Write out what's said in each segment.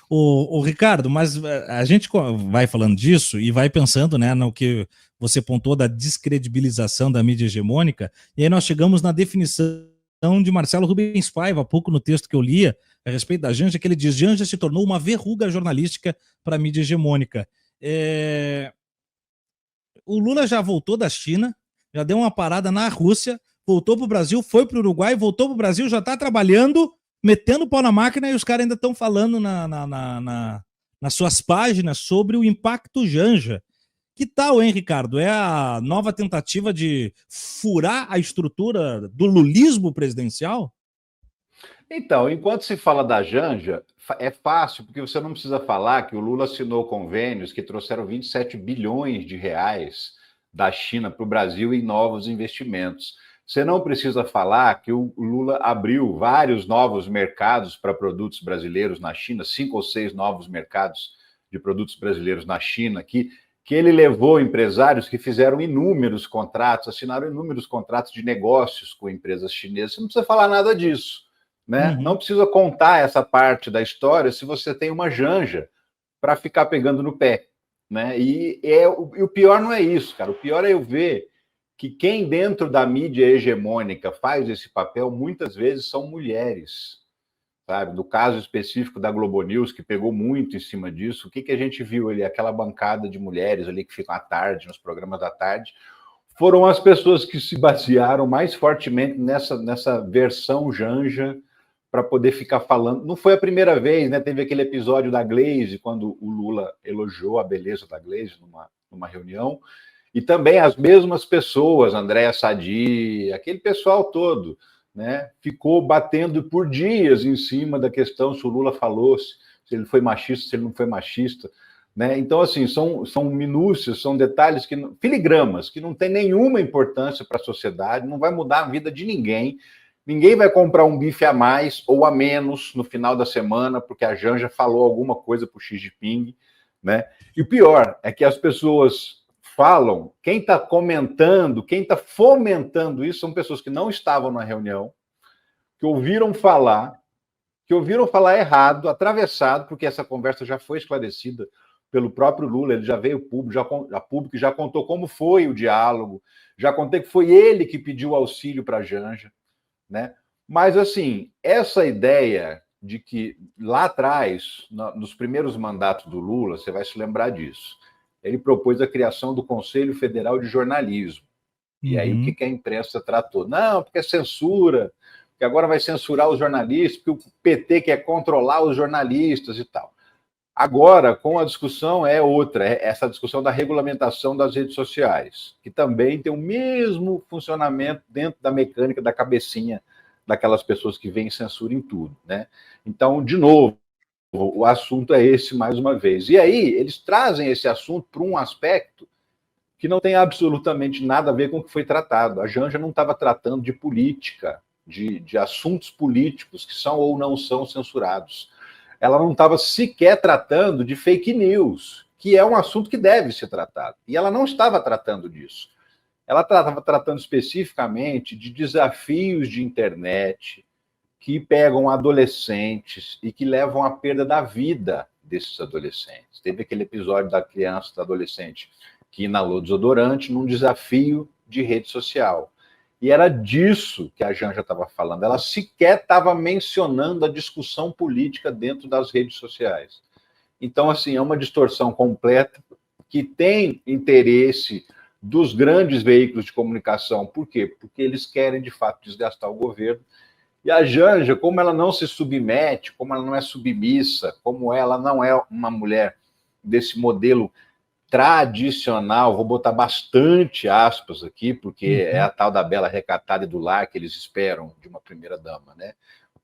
O Ricardo, mas a gente vai falando disso e vai pensando, né, no que você pontuou da descredibilização da mídia hegemônica, e aí nós chegamos na definição de Marcelo Rubens Paiva, há pouco no texto que eu lia a respeito da Janja, que ele diz: Janja se tornou uma verruga jornalística para a mídia hegemônica. O Lula já voltou da China, já deu uma parada na Rússia, voltou para o Brasil, foi para o Uruguai, voltou para o Brasil, já está trabalhando, metendo o pau na máquina, e os caras ainda estão falando nas suas páginas sobre o impacto Janja. Que tal, hein, Ricardo? É a nova tentativa de furar a estrutura do lulismo presidencial? Então, enquanto se fala da Janja, é fácil, porque você não precisa falar que o Lula assinou convênios que trouxeram 27 bilhões de reais da China para o Brasil em novos investimentos. Você não precisa falar que o Lula abriu vários novos mercados para produtos brasileiros na China, 5 ou 6 novos mercados de produtos brasileiros na China, que ele levou empresários que fizeram inúmeros contratos, assinaram inúmeros contratos de negócios com empresas chinesas. Você não precisa falar nada disso. Né? Não precisa contar essa parte da história se você tem uma Janja para ficar pegando no pé. Né? E o pior não é isso, cara. O pior é eu ver que quem dentro da mídia hegemônica faz esse papel muitas vezes são mulheres. Sabe? No caso específico da Globo News, que pegou muito em cima disso, o que a gente viu ali? Aquela bancada de mulheres ali que ficam à tarde, nos programas da tarde, foram as pessoas que se basearam mais fortemente nessa versão Janja para poder ficar falando. Não foi a primeira vez, né? Teve aquele episódio da Glaze, quando o Lula elogiou a beleza da Glaze numa reunião, e também as mesmas pessoas, Andréa Sadi, aquele pessoal todo, né? Ficou batendo por dias em cima da questão se o Lula falou, se ele foi machista, se ele não foi machista. Né? Então, assim, são minúcias, são detalhes, filigramas, que não tem nenhuma importância para a sociedade, não vai mudar a vida de ninguém. Ninguém vai comprar um bife a mais ou a menos no final da semana, porque a Janja falou alguma coisa para o Xi Jinping. Né? E o pior é que as pessoas falam, quem está comentando, quem está fomentando isso, são pessoas que não estavam na reunião, que ouviram falar errado, atravessado, porque essa conversa já foi esclarecida pelo próprio Lula, ele já veio público, já contou como foi o diálogo, já contei que foi ele que pediu auxílio para a Janja, né? Mas, assim, essa ideia de que lá atrás, nos primeiros mandatos do Lula, você vai se lembrar disso, ele propôs a criação do Conselho Federal de Jornalismo. E aí o que a imprensa tratou? Não, porque é censura, que agora vai censurar os jornalistas, porque o PT quer controlar os jornalistas e tal. Agora, com a discussão é outra, é essa discussão da regulamentação das redes sociais, que também tem o mesmo funcionamento dentro da mecânica da cabecinha daquelas pessoas que veem censura em tudo. Né? Então, de novo, o assunto é esse mais uma vez. E aí, eles trazem esse assunto para um aspecto que não tem absolutamente nada a ver com o que foi tratado. A Janja não estava tratando de política, de assuntos políticos que são ou não são censurados. Ela não estava sequer tratando de fake news, que é um assunto que deve ser tratado. E ela não estava tratando disso. Ela estava tratando especificamente de desafios de internet que pegam adolescentes e que levam à perda da vida desses adolescentes. Teve aquele episódio da criança, da adolescente, que inalou desodorante num desafio de rede social. E era disso que a Janja estava falando. Ela sequer estava mencionando a discussão política dentro das redes sociais. Então, assim, é uma distorção completa que tem interesse dos grandes veículos de comunicação. Por quê? Porque eles querem, de fato, desgastar o governo. E a Janja, como ela não se submete, como ela não é submissa, como ela não é uma mulher desse modelo tradicional, vou botar bastante aspas aqui, porque é a tal da bela recatada e do lar que eles esperam de uma primeira-dama, né?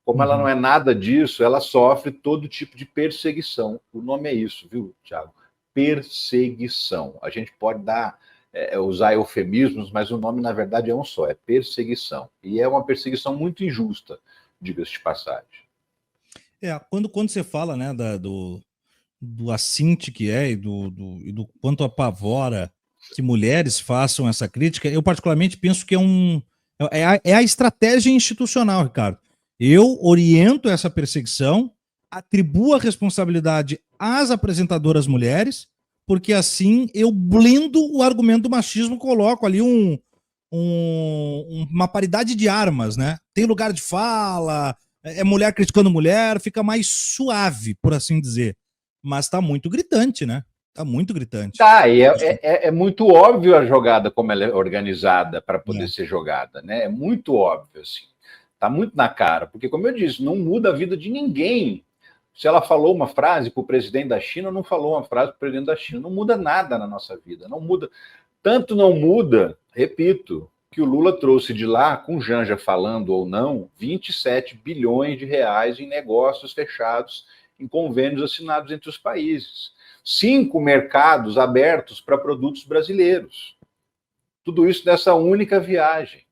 Como ela não é nada disso, ela sofre todo tipo de perseguição. O nome é isso, viu, Thiago? Perseguição. A gente pode usar eufemismos, mas o nome, na verdade, é um só, é perseguição. E é uma perseguição muito injusta, diga-se de passagem. Quando você fala, né, do assinte que é e do quanto apavora que mulheres façam essa crítica, eu particularmente penso que é a estratégia institucional, Ricardo. Eu oriento essa perseguição atribuo a responsabilidade às apresentadoras mulheres, porque assim eu blindo o argumento do machismo, coloco ali uma paridade de armas, né? Tem lugar de fala, é mulher criticando mulher, fica mais suave, por assim dizer. Mas tá muito gritante, né? Tá muito gritante. Tá, e é muito óbvio a jogada como ela é organizada para poder ser jogada, né? É muito óbvio, assim. Tá muito na cara, porque, como eu disse, não muda a vida de ninguém. Se ela falou uma frase para o presidente da China, não falou uma frase para o presidente da China. Não muda nada na nossa vida, não muda. Tanto não muda, repito, que o Lula trouxe de lá, com Janja falando ou não, 27 bilhões de reais em negócios fechados, em convênios assinados entre os países. 5 mercados abertos para produtos brasileiros. Tudo isso nessa única viagem.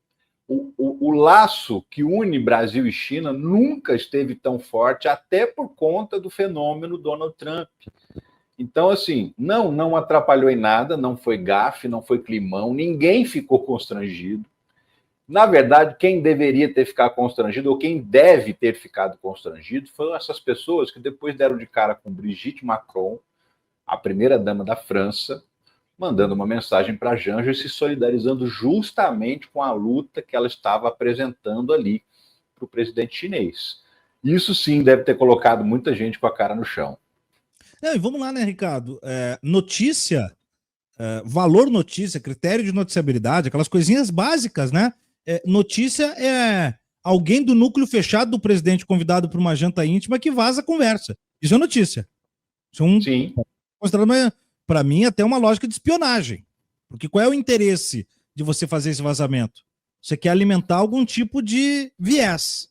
O laço que une Brasil e China nunca esteve tão forte, até por conta do fenômeno Donald Trump. Então, assim, não atrapalhou em nada, não foi gafe, não foi climão, ninguém ficou constrangido. Na verdade, quem deveria ter ficado constrangido, ou quem deve ter ficado constrangido, foram essas pessoas que depois deram de cara com Brigitte Macron, a primeira-dama da França, mandando uma mensagem para a Janja e se solidarizando justamente com a luta que ela estava apresentando ali para o presidente chinês. Isso sim deve ter colocado muita gente com a cara no chão. Não, e vamos lá, né, Ricardo? Notícia, valor notícia, critério de noticiabilidade, aquelas coisinhas básicas, né? Notícia é alguém do núcleo fechado do presidente convidado para uma janta íntima que vaza a conversa. Isso é notícia. Isso é Sim. Considerado, para mim, até uma lógica de espionagem. Porque qual é o interesse de você fazer esse vazamento? Você quer alimentar algum tipo de viés,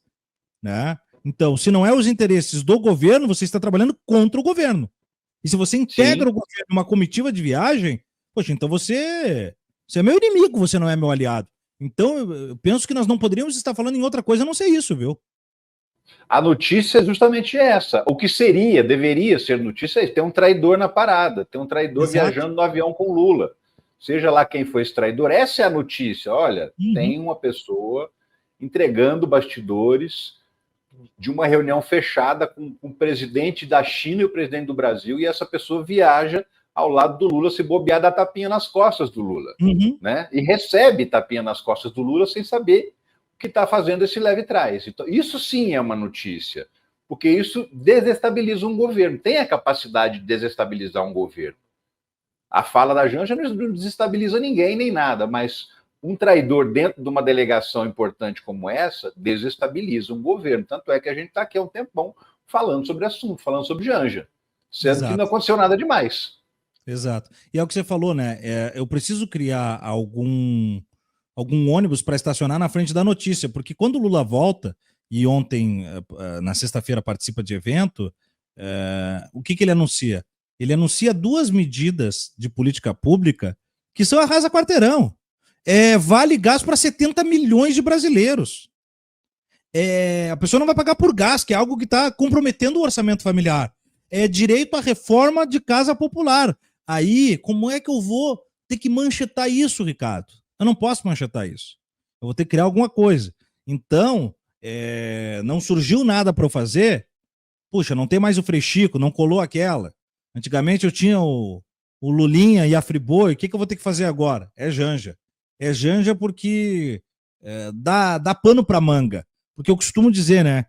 né? Então, se não é os interesses do governo, você está trabalhando contra o governo. E se você integra o governo numa comitiva de viagem, poxa, então você é meu inimigo, você não é meu aliado. Então, eu penso que nós não poderíamos estar falando em outra coisa a não ser isso, viu? A notícia é justamente essa. O que deveria ser notícia é ter um traidor na parada, ter um traidor viajando no avião com Lula. Seja lá quem foi esse traidor, essa é a notícia. Olha, tem uma pessoa entregando bastidores de uma reunião fechada com o presidente da China e o presidente do Brasil, e essa pessoa viaja ao lado do Lula, se bobear, dá tapinha nas costas do Lula, né? E recebe tapinha nas costas do Lula sem saber o que está fazendo esse leve trás. Então, isso sim é uma notícia, porque isso desestabiliza um governo, tem a capacidade de desestabilizar um governo. A fala da Janja não desestabiliza ninguém nem nada, mas um traidor dentro de uma delegação importante como essa desestabiliza um governo. Tanto é que a gente está aqui há um tempão falando sobre assunto, falando sobre Janja, sendo que não aconteceu nada demais. Exato. E é o que você falou, né? Eu preciso criar algum ônibus para estacionar na frente da notícia, porque quando o Lula volta, e ontem, na sexta-feira, participa de evento, o que ele anuncia? Ele anuncia 2 medidas de política pública que são arrasa-quarteirão. Vale gás para 70 milhões de brasileiros. A pessoa não vai pagar por gás, que é algo que está comprometendo o orçamento familiar. Direito à reforma de casa popular. Aí, como é que eu vou ter que manchetar isso, Ricardo? Eu não posso manchetar isso. Eu vou ter que criar alguma coisa. Então, não surgiu nada para eu fazer. Puxa, não tem mais o Frei Chico, não colou aquela. Antigamente eu tinha o Lulinha e a Friboi. O que eu vou ter que fazer agora? É Janja. É Janja porque dá pano para manga. Porque eu costumo dizer, né?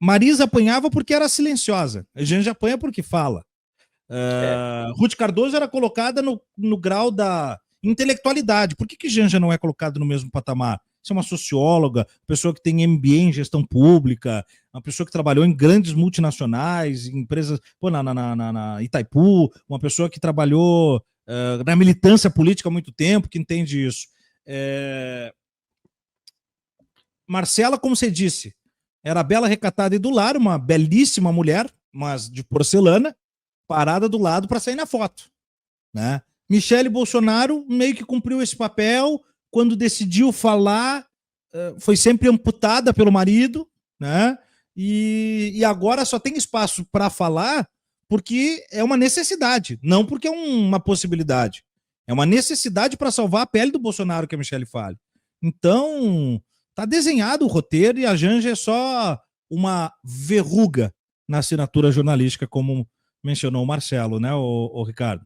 Marisa apanhava porque era silenciosa. A Janja apanha porque fala. Ruth Cardoso era colocada no grau da intelectualidade. Por que Janja não é colocado no mesmo patamar? Você é uma socióloga, pessoa que tem MBA em gestão pública, uma pessoa que trabalhou em grandes multinacionais, em empresas, na Itaipu, uma pessoa que trabalhou na militância política há muito tempo, que entende isso. Marcela, como você disse, era bela, recatada e do lar, uma belíssima mulher, mas de porcelana, parada do lado para sair na foto, né? Michele Bolsonaro meio que cumpriu esse papel, quando decidiu falar, foi sempre amputada pelo marido, né? E agora só tem espaço para falar porque é uma necessidade, não porque é uma possibilidade. É uma necessidade para salvar a pele do Bolsonaro que a Michele fale. Então, tá desenhado o roteiro e a Janja é só uma verruga na assinatura jornalística, como mencionou o Marcelo, né, o Ricardo?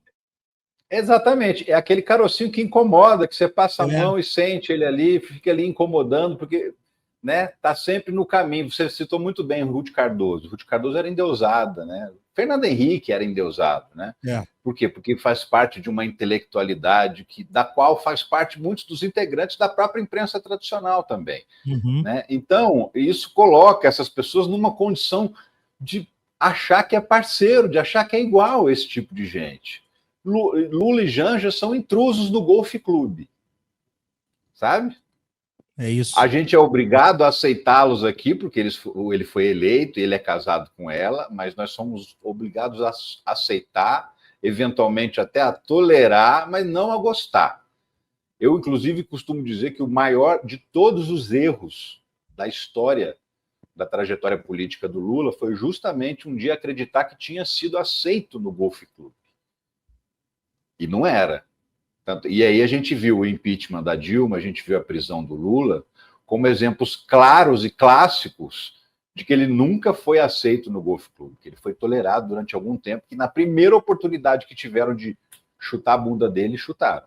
Exatamente, é aquele carocinho que incomoda, que você passa a É. mão e sente ele ali, fica ali incomodando, porque, né, tá sempre no caminho. Você citou muito bem o Ruth Cardoso. Ruth Cardoso era endeusada, né? Fernando Henrique era endeusado, né? É. Por quê? Porque faz parte de uma intelectualidade da qual faz parte muitos dos integrantes da própria imprensa tradicional também, Uhum. né? Então, isso coloca essas pessoas numa condição de achar que é parceiro, de achar que é igual esse tipo de gente. Lula e Janja são intrusos do Golf Clube, sabe? É isso. A gente é obrigado a aceitá-los aqui, porque ele foi eleito e ele é casado com ela, mas nós somos obrigados a aceitar, eventualmente até a tolerar, mas não a gostar. Eu, inclusive, costumo dizer que o maior de todos os erros da história da trajetória política do Lula foi justamente um dia acreditar que tinha sido aceito no Golf Clube. E não era. E aí a gente viu o impeachment da Dilma, a gente viu a prisão do Lula, como exemplos claros e clássicos de que ele nunca foi aceito no Golf Club, que ele foi tolerado durante algum tempo, que na primeira oportunidade que tiveram de chutar a bunda dele, chutaram.